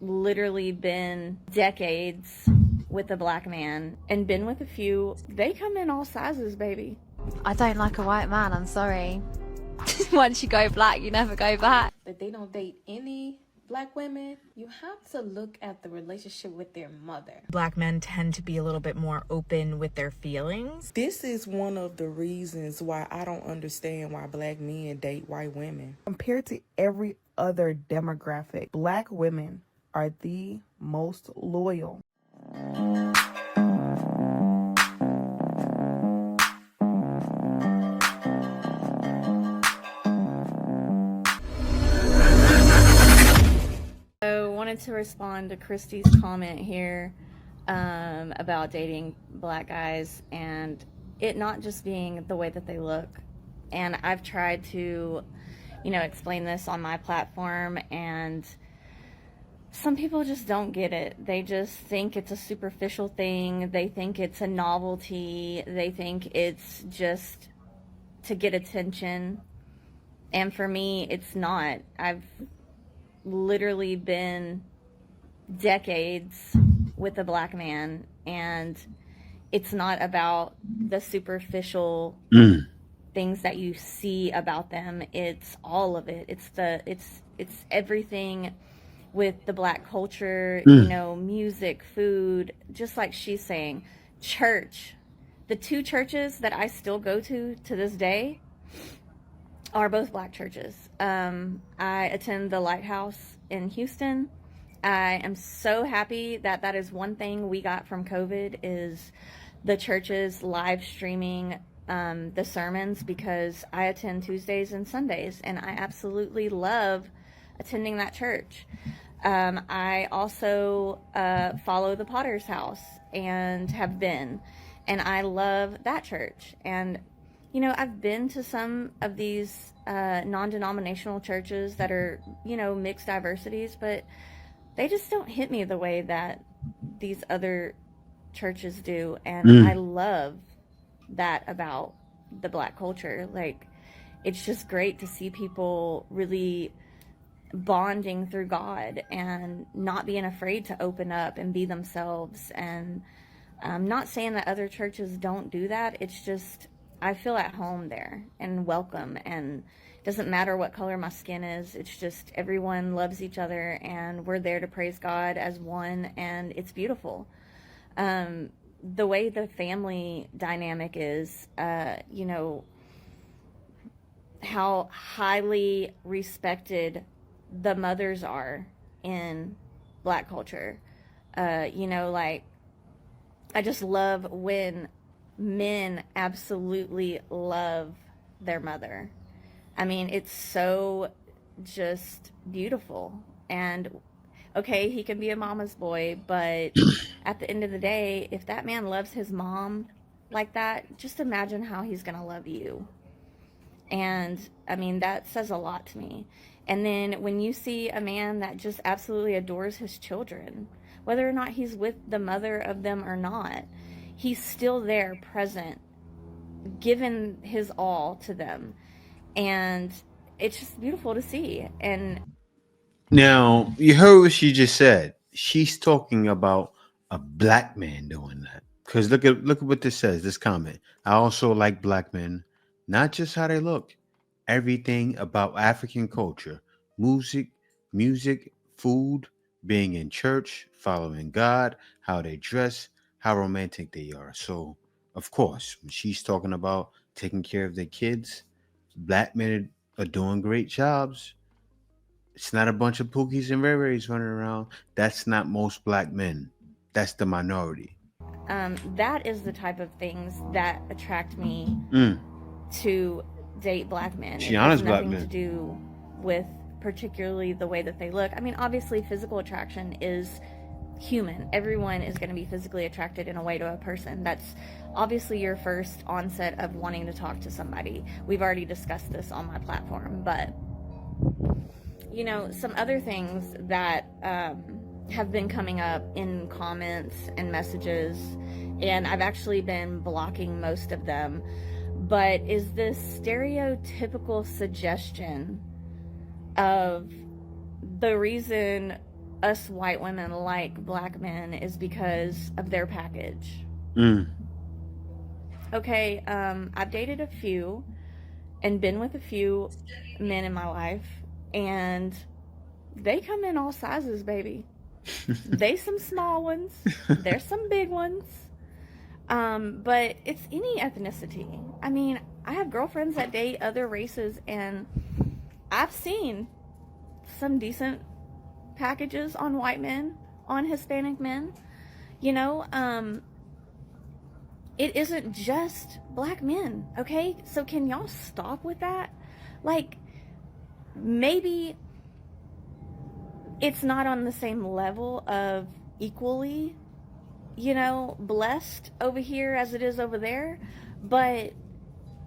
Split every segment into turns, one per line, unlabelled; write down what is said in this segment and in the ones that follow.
literally been decades with a black man and been with a few. They come in all sizes, baby.
I don't like a white man, I'm sorry. Once you go black, you never go back.
But they don't date any black women. You have to look at the relationship with their mother.
Black men tend to be a little bit more open with their feelings.
This is one of the reasons why I don't understand why black men date white women. Compared to every other demographic, black women are the most loyal.
So wanted to respond to Christy's comment here about dating black guys and it not just being the way that they look. And I've tried to, explain this on my platform, and some people just don't get it. They just think it's a superficial thing. They think it's a novelty. They think it's just to get attention. And for me, it's not. I've literally been decades with a black man, and it's not about the superficial things that you see about them. It's all of it. It's everything with the black culture, music, food, just like she's saying, church. The two churches that I still go to this day are both black churches. I attend the Lighthouse in Houston. I am so happy that is one thing we got from COVID is the churches live streaming the sermons, because I attend Tuesdays and Sundays and I absolutely love attending that church. I also follow the Potter's House and have been, and I love that church. And I've been to some of these non-denominational churches that are, mixed diversities, but they just don't hit me the way that these other churches do. And I love that about the black culture. Like, it's just great to see people really bonding through God and not being afraid to open up and be themselves. And I'm not saying that other churches don't do that. It's just, I feel at home there and welcome, and it doesn't matter what color my skin is. It's just everyone loves each other and we're there to praise God as one, and it's beautiful. The way the family dynamic is, how highly respected the mothers are in black culture. I just love when men absolutely love their mother. I mean, it's so just beautiful. And okay, he can be a mama's boy, but at the end of the day, if that man loves his mom like that, just imagine how he's gonna love you. And I mean, that says a lot to me. And then when you see a man that just absolutely adores his children, whether or not he's with the mother of them or not, he's still there, present, giving his all to them. And it's just beautiful to see. And
now, you heard what she just said. She's talking about a black man doing that. Because look at what this says, this comment. I also like black men, not just how they look. Everything about African culture, music, food, being in church, following God, how they dress, how romantic they are. So, of course, when she's talking about taking care of their kids, black men are doing great jobs. It's not a bunch of Pookies and Ray Rays running around. That's not most black men. That's the minority.
That is the type of things that attract me to date black men.
She honors black
men.
men.
To do with particularly the way that they look. I mean, obviously, physical attraction is human. Everyone is going to be physically attracted in a way to a person. That's obviously your first onset of wanting to talk to somebody. We've already discussed this on my platform, but some other things that have been coming up in comments and messages, and I've actually been blocking most of them, but is this stereotypical suggestion of the reason us white women like black men is because of their package.
Mm.
Okay, I've dated a few and been with a few men in my life, and they come in all sizes, baby. They some small ones, there's some big ones. But it's any ethnicity. I mean, I have girlfriends that date other races, and I've seen some decent packages on white men, on Hispanic men. You know, it isn't just black men, okay? So can y'all stop with that? Like, maybe it's not on the same level of equally, you know, blessed over here as it is over there, but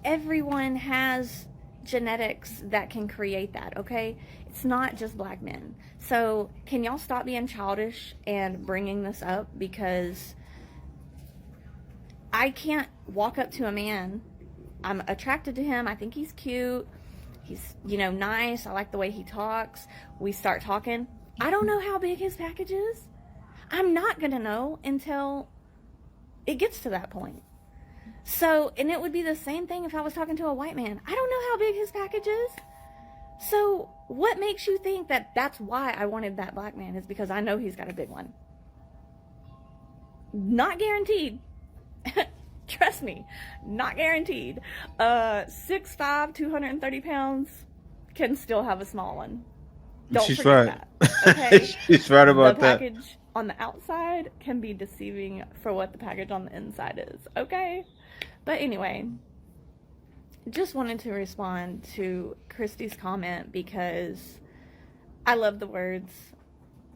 everyone has genetics that can create that, okay? It's not just black men. So can y'all stop being childish and bringing this up? Because I can't walk up to a man, I'm attracted to him, I think he's cute, he's, you know, nice, I like the way he talks, we start talking, I don't know how big his package is. I'm not gonna know until it gets to that point. So, and it would be the same thing if I was talking to a white man. I don't know how big his package is. So, what makes you think that that's why I wanted that black man is because I know he's got a big one? Not guaranteed. Trust me, not guaranteed. 6'5", 230 pounds can still have a small one. Don't
She's
forget
right.
that. Okay?
She's right about
the
that.
package on the outside can be deceiving for what the package on the inside is, okay? But anyway, just wanted to respond to Christy's comment because I love the words.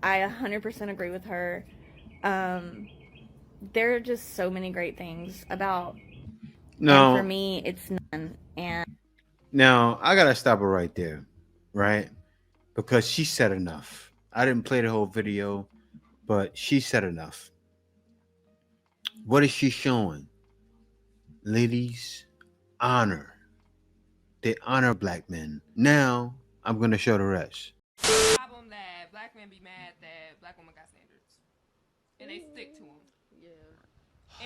I 100% agree with her. There are just so many great things about,
No,
and for me, it's none. And
now I gotta stop her right there, right? Because she said enough. I didn't play the whole video, but she said enough. What is she showing? Ladies, honor. They honor black men. Now I'm gonna show the rest.
Problem that black men be mad that black women got standards, and they stick to them.
Yeah.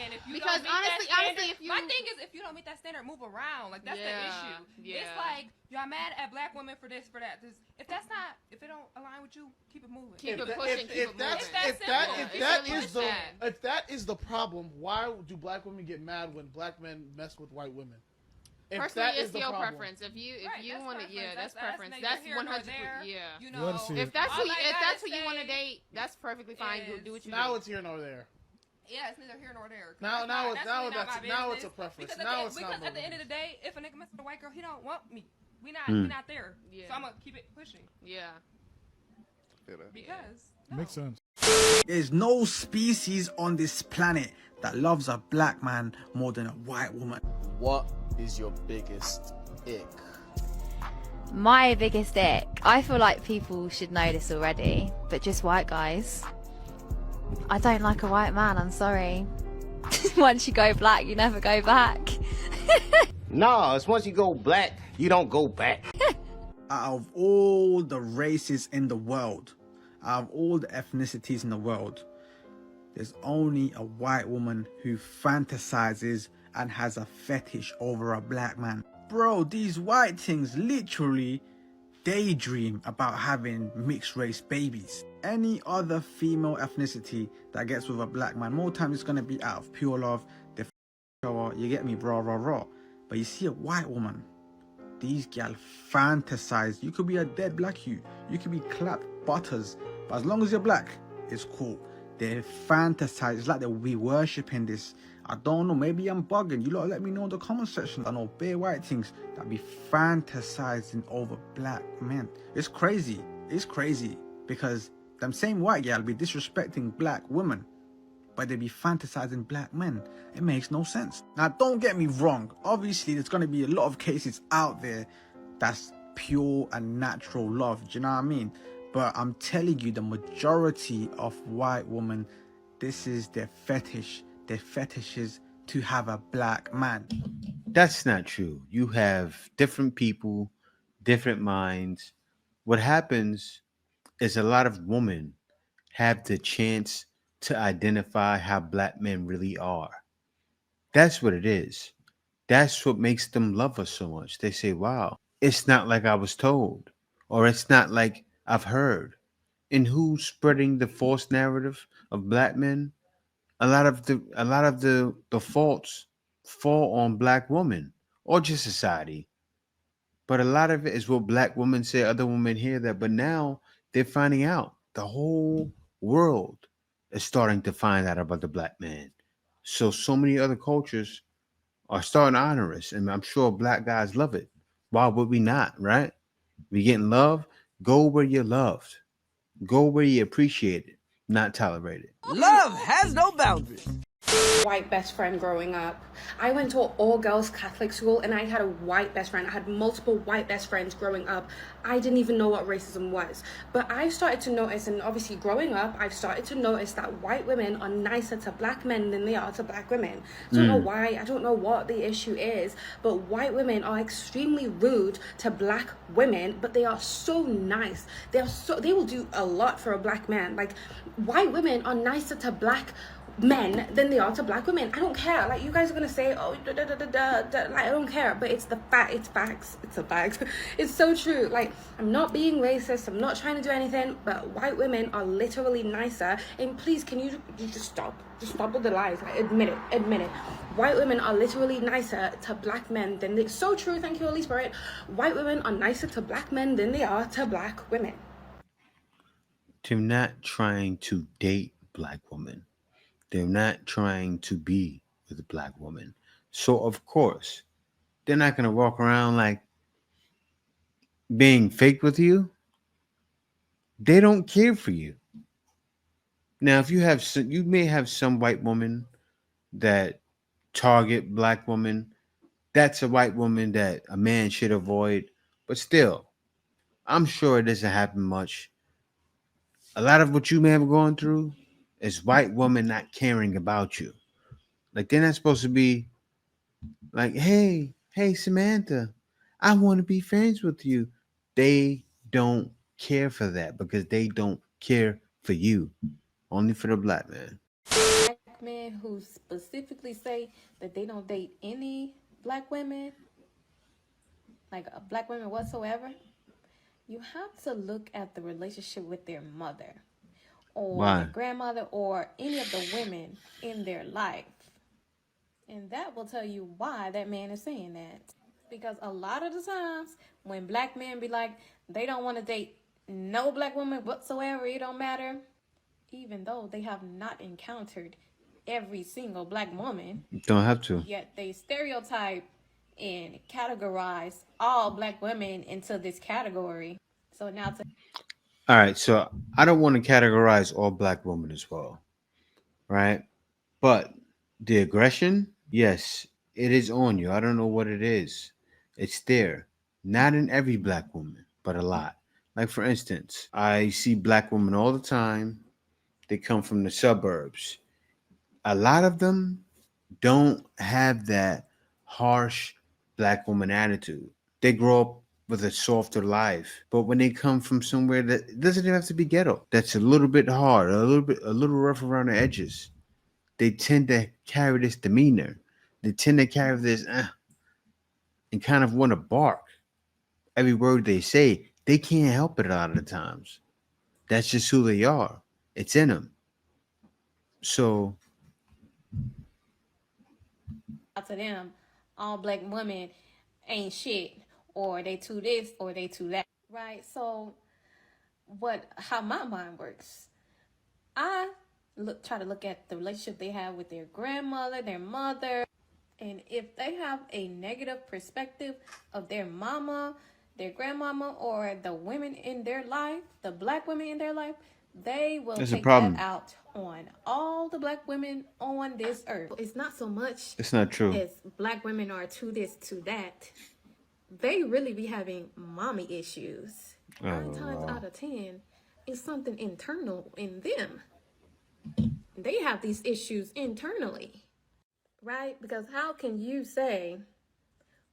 And if you
Because
don't meet
honestly-
that standard,
honestly, if you-
my thing is if you don't meet that standard, move around. Like that's the issue.
Yeah.
It's like y'all mad at black women for this, for that. If that's not, if it don't align with you, keep it moving.
Keep
If
it
that-
pushing, keep it
that's-
moving.
It's that simple.
if
It's
that
really
is the
sad.
if that is the problem, why do black women get mad when black men mess with white women? If
Personally,
that is
it's
the
your
problem.
preference. If you
Right,
you
that's
want to,
preference.
yeah, that's preference.
neither
That's
here nor
100.
there.
Yeah.
You
Let
know,
us see
If that's
all
who you,
I
if
gotta
that's who you want to
say
date, that's perfectly fine. You do what you
Now
do.
it's here nor there.
Yeah, it's neither here nor there.
Now-
That's
now
fine.
it- now
really not
that's-
my
now it's a
business.
preference.
Because
Now it's not
because
my
at the end of the
business.
day, if a nigga mess with a white girl, he don't want me. We
Mm.
not there.
Yeah.
So I'm gonna keep it pushing
Yeah.
because no.
Makes sense.
There's no species on this planet that loves a black man more than a white woman.
What is your biggest ick?
My biggest ick. I feel like people should know this already, but just white guys. I don't like a white man, I'm sorry. Once you go black, you never go back.
No, it's once you go black, you don't go back.
Out of all the races in the world, out of all the ethnicities in the world, there's only a white woman who fantasizes and has a fetish over a black man. Bro, these white things literally daydream about having mixed race babies. Any other female ethnicity that gets with a black man, more time it's gonna be out of pure love. They her, you get me, bro. But you see a white woman, these gal fantasize. You could be a dead black you could be clapped butters, but as long as you're black, it's cool. They fantasize. It's like they'll be worshipping this. I don't know, maybe I'm bugging. You lot let me know in the comment section. I know bare white things that be fantasizing over black men. It's crazy. It's crazy because them same white gal be disrespecting black women, but they be fantasizing black men. It makes no sense. Now, don't get me wrong. Obviously, there's going to be a lot of cases out there that's pure and natural love. Do you know what I mean? But I'm telling you, the majority of white women, this is their fetish. Their fetish is to have a black man.
That's not true. You have different people, different minds. What happens is a lot of women have the chance to identify how black men really are. That's what it is. That's what makes them love us so much. They say, wow, it's not like I was told, or it's not like I've heard. And who's spreading the false narrative of black men? A lot of the faults fall on black women or just society. But a lot of it is what black women say, other women hear that, but now they're finding out. The whole world is starting to find out about the black man. So many other cultures are starting to honor us, and I'm sure black guys love it. Why would we not, right? We getting love, go where you're loved. Go where you appreciate it, not tolerate it.
Love has no boundaries.
White best friend growing up. I went to an all-girls Catholic school and I had a white best friend. I had multiple white best friends growing up. I didn't even know what racism was. But I started to notice, and obviously growing up, I've started to notice that white women are nicer to black men than they are to black women. I don't know why. I don't know what the issue is. But white women are extremely rude to black women, but they are so nice. They will do a lot for a black man. Like, white women are nicer to black men than they are to black women. I don't care. Like, you guys are gonna say, oh, like, I don't care, but it's the fact. It's facts. It's a fact. It's so true. Like, I'm not being racist. I'm not trying to do anything, but white women are literally nicer. And please, can you just stop? Just stop with the lies. Like, admit it. White women are literally nicer to black men than they. So true. Thank you, Holy Spirit. White women are nicer to black men than they are to black women.
They're not trying to date black women. They're not trying to be with a black woman. So, of course, they're not going to walk around like being fake with you. They don't care for you. Now, if you may have some white woman that target black woman. That's a white woman that a man should avoid. But still, I'm sure it doesn't happen much. A lot of what you may have gone through is white women not caring about you. Like, they're not supposed to be like, hey, Samantha, I want to be friends with you. They don't care for that because they don't care for you. Only for the black man.
Black men who specifically say that they don't date any black women, like black women whatsoever, you have to look at the relationship with their mother or their grandmother or any of the women in their life. And that will tell you why that man is saying that. Because a lot of the times when black men be like, they don't want to date no black woman whatsoever, it don't matter, even though they have not encountered every single black woman.
Don't have to.
Yet they stereotype and categorize all black women into this category. So now
all right, so I don't want to categorize all black women as well, right? But the aggression, yes, it is on you. I don't know what it is. It's there. Not in every black woman, but a lot. Like, for instance, I see black women all the time. They come from the suburbs. A lot of them don't have that harsh black woman attitude. They grow up with a softer life. But when they come from somewhere that it doesn't even have to be ghetto, that's a little bit hard, a little rough around the edges, they tend to carry this demeanor. They tend to carry this and kind of want to bark every word they say. They can't help it a lot of the times. That's just who they are. It's in them. So
to them, all black women ain't shit, or they too this, or they too that, right? So how my mind works, I try to look at the relationship they have with their grandmother, their mother, and if they have a negative perspective of their mama, their grandmama, or the women in their life, the black women in their life, they will take that out on all the black women on this earth. It's not so much.
It's not true.
As black women are to this, to that. They really be having mommy issues. 9 times out of 10, it's something internal in them. They have these issues internally, right? Because how can you say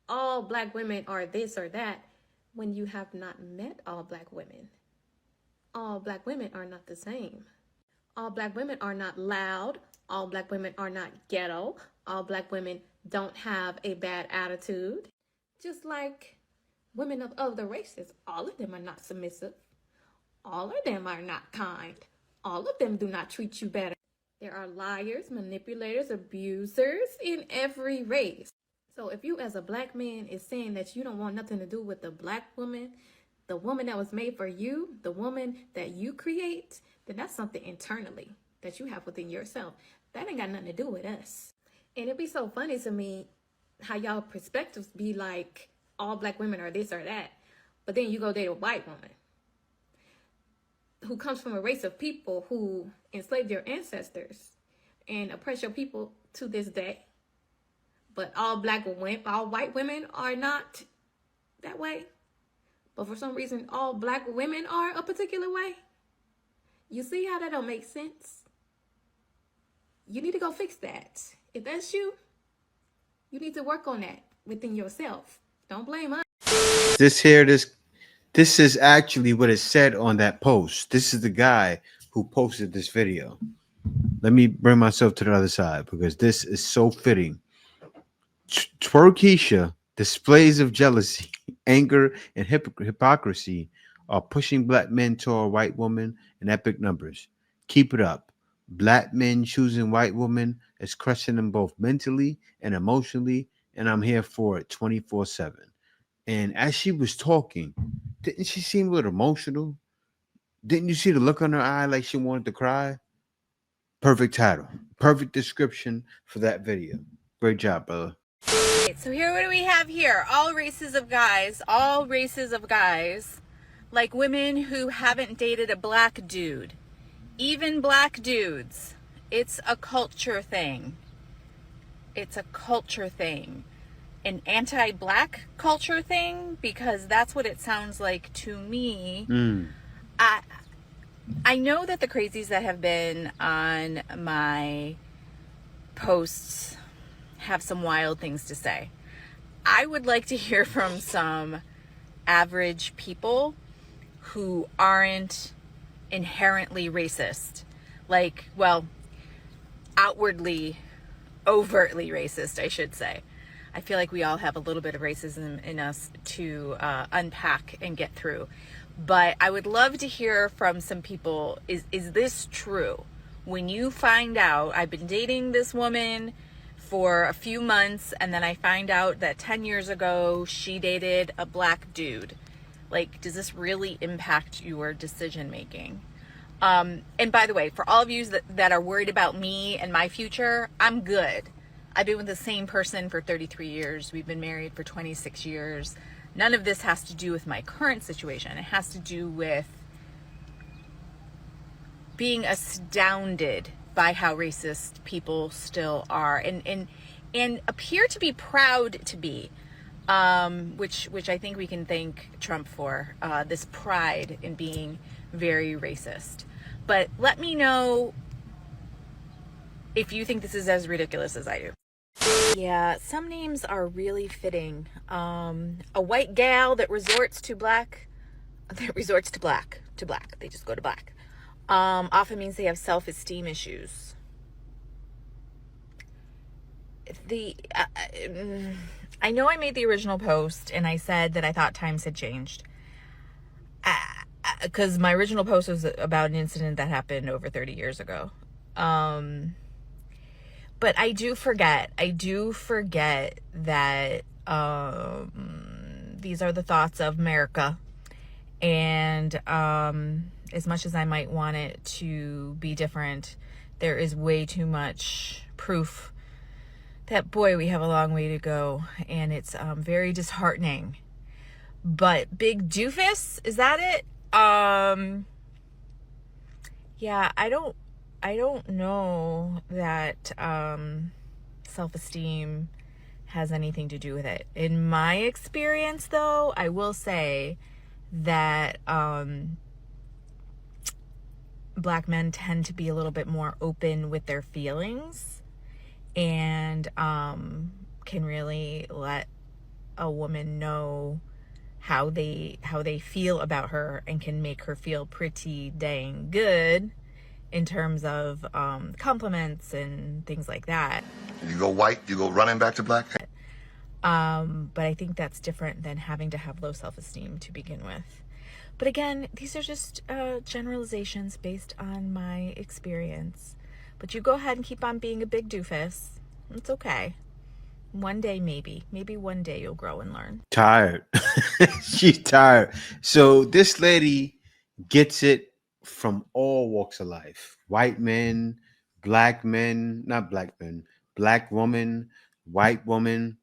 all black women are this or that when you have not met all black women? All black women are not the same. All black women are not loud. All black women are not ghetto. All black women don't have a bad attitude. Just like women of other races, all of them are not submissive. All of them are not kind. All of them do not treat you better. There are liars, manipulators, abusers in every race. So if you as a black man is saying that you don't want nothing to do with the black woman, the woman that was made for you, the woman that you create, then that's something internally that you have within yourself. That ain't got nothing to do with us. And it'd be so funny to me how y'all perspectives be like all black women are this or that, but then you go date a white woman who comes from a race of people who enslaved your ancestors and oppress your people to this day. But all white women are not that way. But for some reason, all black women are a particular way. You see how that don't make sense? You need to go fix that. If that's you, you need to work on that within yourself. Don't blame us.
This is actually what it said on that post. This is the guy who posted this video. Let me bring myself to the other side because this is so fitting. Twerkeisha displays of jealousy, anger, and hypocrisy are pushing black men toward white women in epic numbers. Keep it up. Black men choosing white women is crushing them both mentally and emotionally, and I'm here for it 24/7. And as she was talking, didn't she seem a little emotional? Didn't you see the look on her eye like she wanted to cry? Perfect title. Perfect description for that video. Great job, brother.
So here, what do we have here? All races of guys, like women who haven't dated a black dude, even black dudes. It's a culture thing. It's a culture thing. An anti-black culture thing, because that's what it sounds like to me. I know that the crazies that have been on my posts have some wild things to say. I would like to hear from some average people who aren't inherently racist. Like, well, outwardly, overtly racist, I should say. I feel like we all have a little bit of racism in us to unpack and get through. But I would love to hear from some people, is this true? When you find out, I've been dating this woman for a few months, and then I find out that 10 years ago she dated a black dude. Like, does this really impact your decision making? And by the way, for all of you that are worried about me and my future, I'm good. I've been with the same person for 33 years. We've been married for 26 years. None of this has to do with my current situation. It has to do with being astounded by how racist people still are and appear to be proud to be, which I think we can thank Trump for, this pride in being very racist. But let me know if you think this is as ridiculous as I do. Yeah, some names are really fitting. A white gal that resorts to black. They just go to black. Often means they have self-esteem issues. I know I made the original post and I said that I thought times had changed. Because my original post was about an incident that happened over 30 years ago. But I do forget that these are the thoughts of America. And as much as I might want it to be different, there is way too much proof that, boy, we have a long way to go. And it's very disheartening. But big doofus, is that it? Yeah, I don't know that self-esteem has anything to do with it. In my experience, though, I will say that black men tend to be a little bit more open with their feelings and can really let a woman know how they feel about her and can make her feel pretty dang good
in terms of compliments and things like that.
You go white, you go running back to black.
But I think that's different than having to have low self-esteem to begin with. But again, these are just generalizations based on my experience. But you go ahead and keep on being a big doofus. It's okay. One day, maybe one day you'll grow and learn.
Tired. She's tired. So this lady gets it from all walks of life. White men, black men, not black men, black woman, white woman.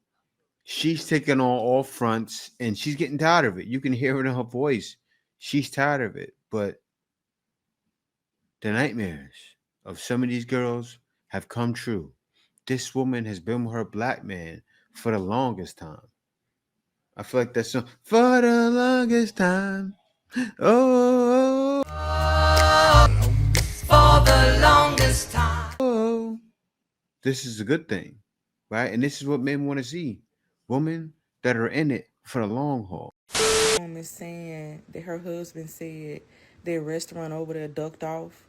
She's taking on all fronts and she's getting tired of it. You can hear it in her voice. She's tired of it. But the nightmares of some of these girls have come true. This woman has been with her black man for the longest time. I feel like that's for the longest time. Oh, for the longest time. Oh, this is a good thing, right? And this is what men want to see. Women that are in it for the long haul.
Is saying that her husband said their restaurant over there ducked off.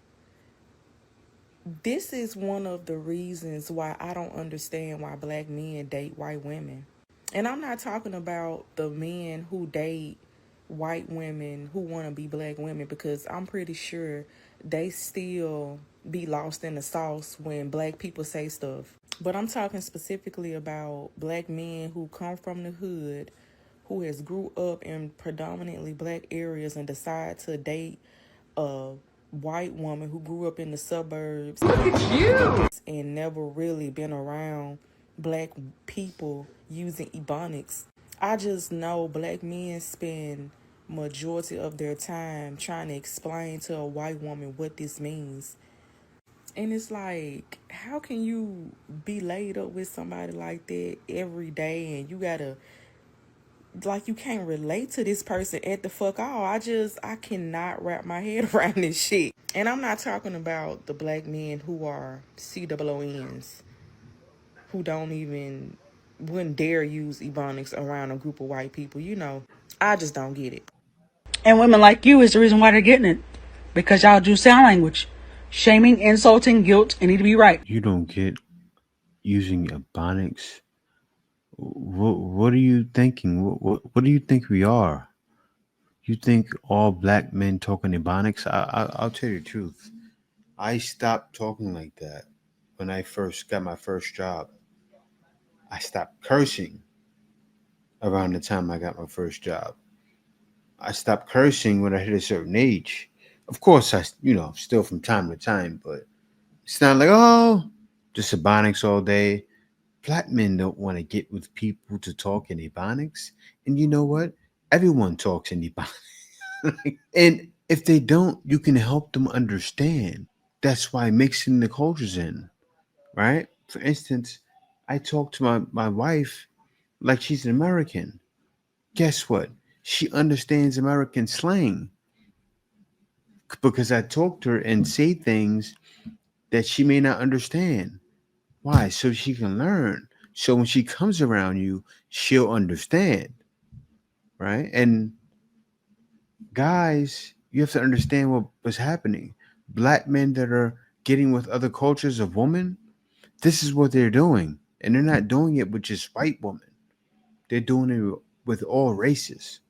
This is one of the reasons why I don't understand why black men date white women. And I'm not talking about the men who date white women who want to be black women, because I'm pretty sure they still be lost in the sauce when black people say stuff. But I'm talking specifically about black men who come from the hood, who has grew up in predominantly black areas and decide to date a white woman who grew up in the suburbs. Look at you! And never really been around black people using Ebonics. I just know black men spend majority of their time trying to explain to a white woman what this means. And it's like, how can you be laid up with somebody like that every day and you gotta, like, you can't relate to this person at the fuck all. I cannot wrap my head around this shit. And I'm not talking about the black men who are COONs, who wouldn't dare use Ebonics around a group of white people. You know, I just don't get it.
And women like you is the reason why they're getting it. Because y'all do sign language. Shaming, insulting, guilt, and need to be right.
You don't get using Ebonics. What are you thinking? What do you think we are? You think all black men talking Ebonics? I'll tell you the truth. I stopped talking like that when I first got my first job. I stopped cursing around the time I got my first job. I stopped cursing when I hit a certain age. Of course, still from time to time, but it's not like, oh, just Ebonics all day. Black men don't want to get with people to talk in Ebonics. And you know what? Everyone talks in Ebonics. And if they don't, you can help them understand. That's why mixing the cultures in, right? For instance, I talk to my wife like she's an American. Guess what? She understands American slang because I talk to her and say things that she may not understand. Why? So she can learn. So when she comes around you, she'll understand, right? And guys, you have to understand what was happening. Black men that are getting with other cultures of women, this is what they're doing. And they're not doing it with just white women. They're doing it with all races.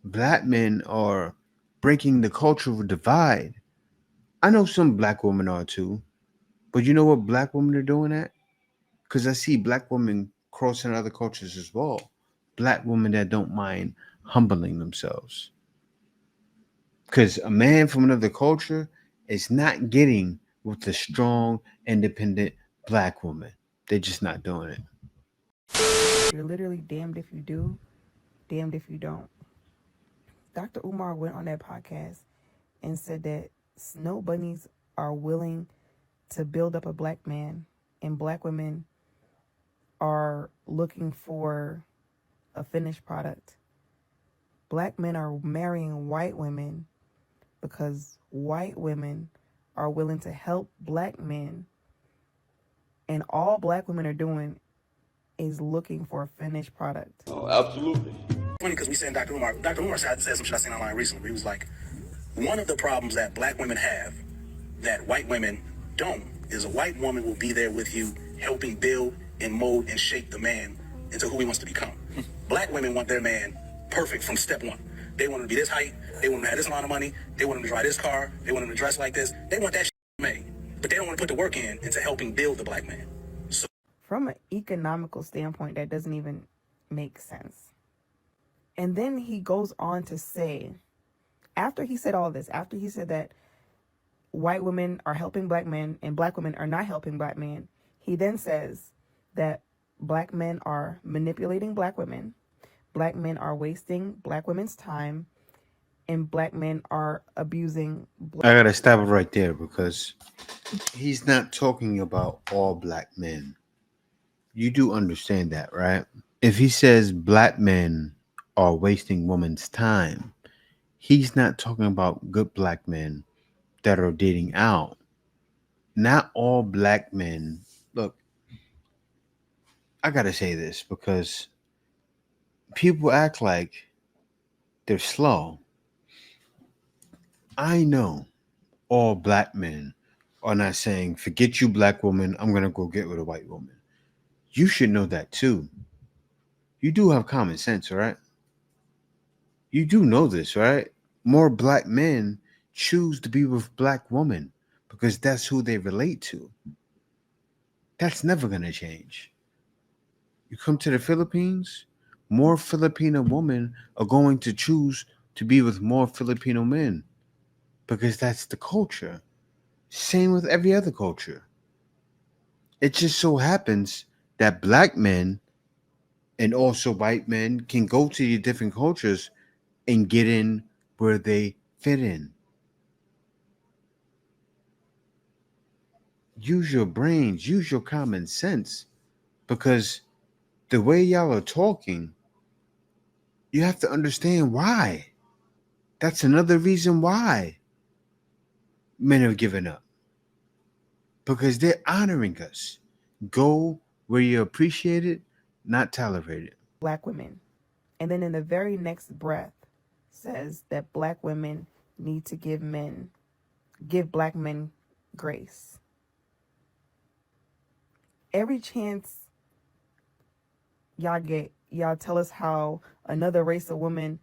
Black men are breaking the cultural divide. I know some black women are too. But you know what black women are doing that? Because I see black women crossing other cultures as well. Black women that don't mind humbling themselves. Because a man from another culture is not getting with the strong, independent black woman. They're just not doing it.
You're literally damned if you do, damned if you don't. Dr. Umar went on that podcast and said that snow bunnies are willing to build up a black man, and black women are looking for a finished product. Black men are marrying white women because white women are willing to help black men, and all black women are doing is looking for a finished product.
Oh, absolutely.
Funny because we said Dr. Umar said some shit I seen online recently. He was like, one of the problems that black women have
that white women don't is a white woman will be there with you, helping build and mold and shape the man into who he wants to become. Black women want their man perfect from step one. They want him to be this height. They want him to have this amount of money. They want him to drive this car. They want him to dress like this. They want that shit made. But they don't want to put the work in into helping build the black man. So,
from an economical standpoint, that doesn't even make sense. And then he goes on to say, after he said all this, after he said that white women are helping black men and black women are not helping black men, he then says that black men are manipulating black women are wasting black women's time, and black men are abusing
I gotta stop it right there because he's not talking about all black men. You do understand that, right? If he says black men are wasting women's time, he's not talking about good black men that are dating out. Not all black men. Look, I gotta say this because people act like they're slow. I know all black men are not saying, forget you, black woman, I'm going to go get with a white woman. You should know that too. You do have common sense, right? You do know this, right? More black men choose to be with black women because that's who they relate to. That's never going to change. You come to the Philippines, more Filipino women are going to choose to be with more Filipino men because that's the culture. Same with every other culture. It just so happens that black men and also white men can go to the different cultures and get in where they fit in. Use your brains, use your common sense, because the way y'all are talking, you have to understand why. That's another reason why men have given up. Because they're honoring us. Go where you're appreciated, not tolerated.
black women. And then in the very next breath says that black women need to give black men grace. Every chance y'all get, y'all tell us how another race of woman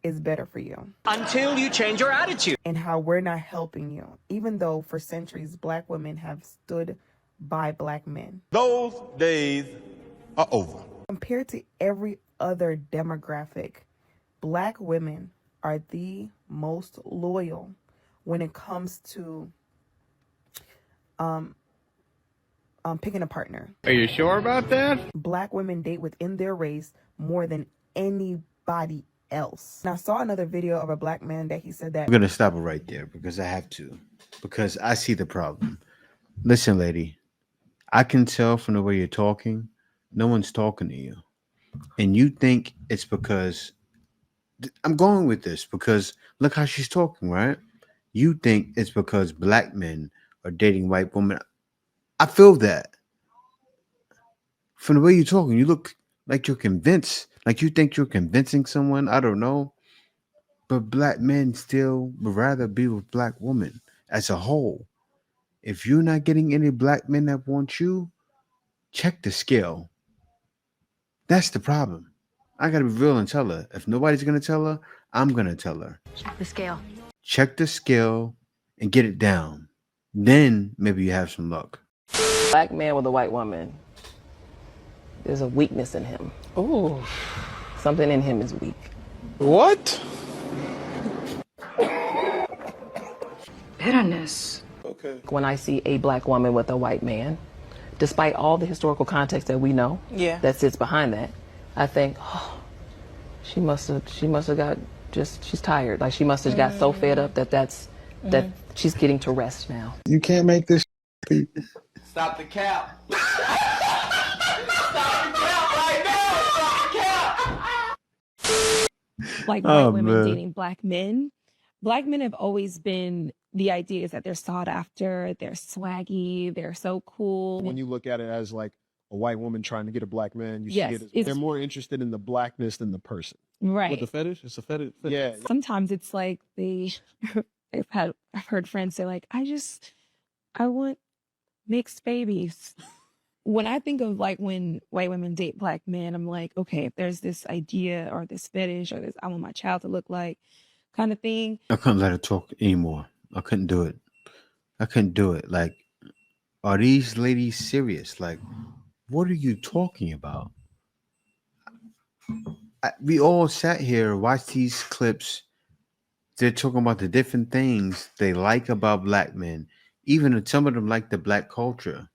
is better for you.
Until you change your attitude.
And how we're not helping you. Even though for centuries, black women have stood by black men.
Those days are over.
Compared to every other demographic, black women are the most loyal when it comes to picking a partner.
Are you sure about that?
Black women date within their race more than anybody else. And I saw another video of a black man that he said that
I'm going to stop it right there because I have to. Because I see the problem. Listen, lady, I can tell from the way you're talking, no one's talking to you. And you think it's because, I'm going with this because look how she's talking, right? You think it's because black men are dating white women. I feel that. From the way you're talking, you look like you're convinced, like you think you're convincing someone. I don't know. But black men still would rather be with black women as a whole. If you're not getting any black men that want you, check the scale. That's the problem. I got to be real and tell her. If nobody's going to tell her, I'm going to tell her.
Check the scale.
Check the scale and get it down. Then maybe you have some luck.
Black man with a white woman. There's a weakness in him.
Ooh.
Something in him is weak.
What?
Bitterness.
Okay.
When I see a black woman with a white man, despite all the historical context that we know that sits behind that, I think, oh, she must have got she's tired. Like she must have got so fed up that she's getting to rest now.
You can't make this people.
Stop the cap.
Like white women dating black men. Black men have always been, the idea is that they're sought after, they're swaggy, they're so cool.
When you look at it as like a white woman trying to get a black man, you
Yes,
see it as
it's-
they're more interested in the blackness than the person.
Right.
What, the fetish? It's a fetish. Yeah.
Sometimes it's like they I've heard friends say like, I want mixed babies. When I think of like when white women date black men, I'm like, okay, if there's this idea or this fetish or this I want my child to look like kind of thing.
I couldn't let her talk anymore. I couldn't do it. I couldn't do it. Like, are these ladies serious? Like, what are you talking about? We all sat here, watched these clips. They're talking about the different things they like about black men. Even some of them like the black culture.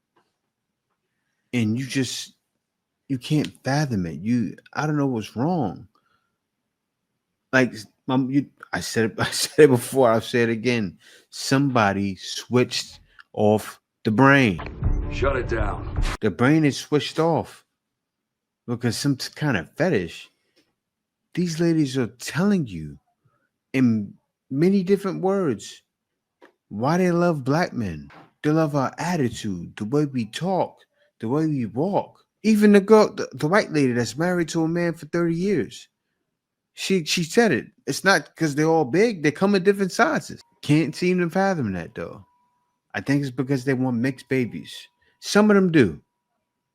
And you can't fathom it. I don't know what's wrong. Like, I said it before, I'll say it again. Somebody switched off the brain.
Shut it down.
The brain is switched off because some kind of fetish. These ladies are telling you in many different words why they love black men. They love our attitude, the way we talk, the way we walk. Even the girl, the white lady that's married to a man for 30 years. She said it. It's not because they're all big. They come in different sizes. Can't seem to fathom that though. I think it's because they want mixed babies. Some of them do.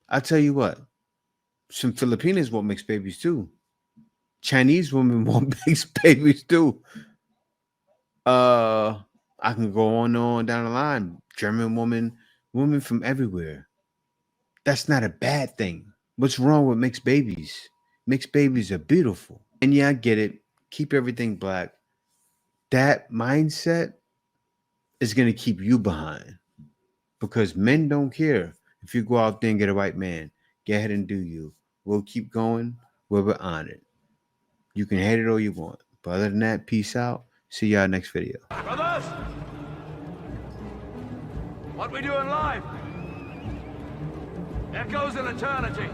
I'll tell you what. Some Filipinos want mixed babies too. Chinese women want mixed babies too. I can go on and on down the line. German women from everywhere. That's not a bad thing. What's wrong with mixed babies? Mixed babies are beautiful. And yeah, I get it. Keep everything black. That mindset is going to keep you behind because men don't care if you go out there and get a white man. Go ahead and do you. We'll keep going. We're on it. You can hate it all you want. But other than that, peace out. See y'all next video.
Brothers! What we do in life echoes in eternity.